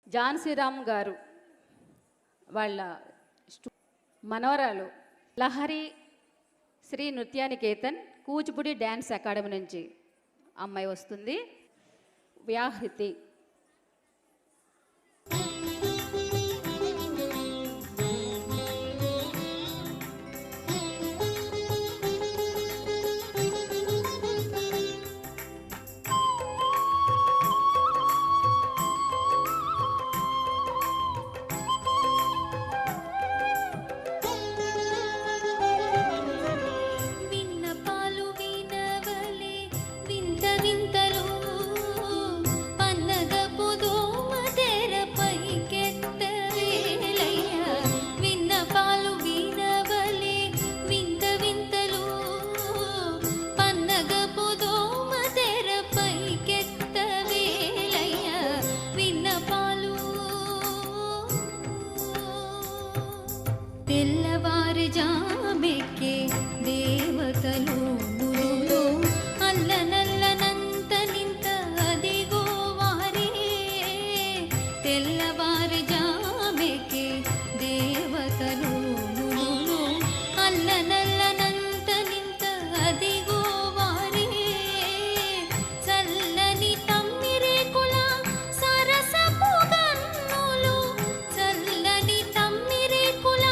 ఝాన్సీరామ్ గారు వాళ్ళ మనవరాలు లహరి శ్రీ నృత్యానికేతన్ కూచిపూడి డ్యాన్స్ అకాడమీ నుంచి అమ్మాయి వస్తుంది. వ్యాహృతి. తెల్లవారి జామెక్కే దేవతలు మురులు అల్లనల్లనంత నింత అదిగో వారే. తెల్లవారి జామెక్కే దేవతలు మురులు అల్లనల్లనంత నింత అదిగో వారే. చల్లని తమ్మిరేకుల సరసపు గన్నులు చల్లని తమ్మిరేకుల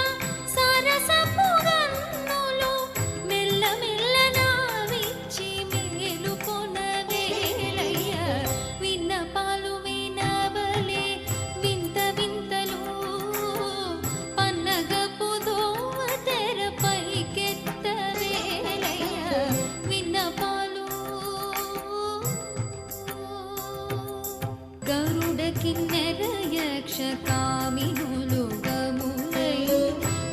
కిన్నెర యక్ష కామినులు గములై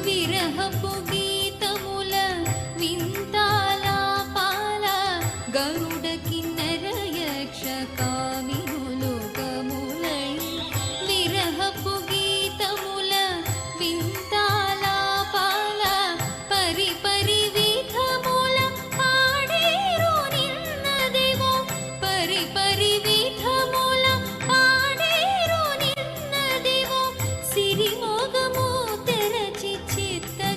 విరహపు గీతముల వింతాలాపాల. గరుడ కిన్నెర యక్ష కామినులు గములై విరహపు గీతముల వింతాలాపాల. పరి పరి విధముల పాడేరు నిన్నదేవో పరి పరి విధముల సిరిమోగము తెరచి చిత్తగించవేలయ్య.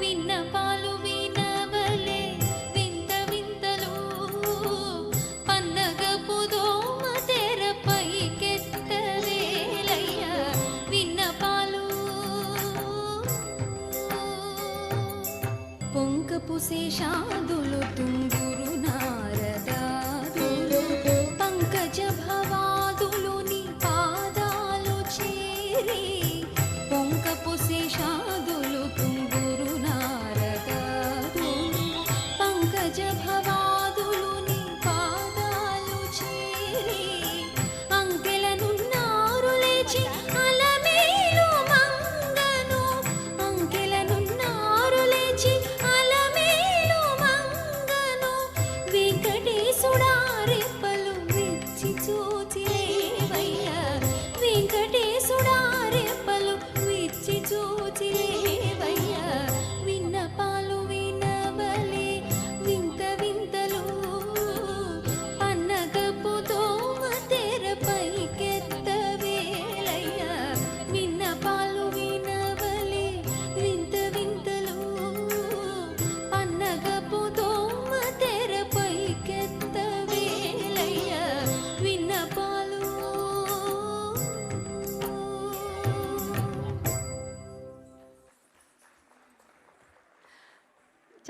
విన్నపాలు వినవలే వింత వింతలు పన్నగపు దోమ తెరపైకెత్తవేలయ్య. విన్నపాలు పొంకపు శేషాదులు తుంగురు నారదాదులు పంకజ భవాదులు పొంకపు శేషాదులు తుంగురు నారదాదులు పంకజ భవాదులు నీ పాదాలు చేరి. అంకెలనున్నారు లేచి అలమేలు మంగను అంకెలనున్నారు లేచి అలమేలు మంగను. వెంకటేశుడా రెప్పలు విచ్చి చూచిలేవయ్య వెంకటేశుడా రెప్పలు విచ్చి చూచిలేవయ్య. విన్నపాలు వినవలే వింత వింతలు పన్నగపు దోమ తెరపైకెత్తవేలయ్య. విన్నపాలు వినవలే వింత వింతలు పన్నగపు దోమ తెరపైకెత్తవేలయ్య. విన్నపాలు.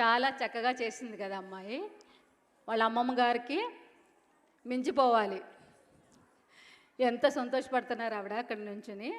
చాలా చక్కగా చేసింది కదా అమ్మాయి. వాళ్ళ అమ్మమ్మ గారికి మించిపోవాలి. ఎంత సంతోషపడుతున్నారు ఆవిడ అక్కడి నుంచి. ఝాన్సీ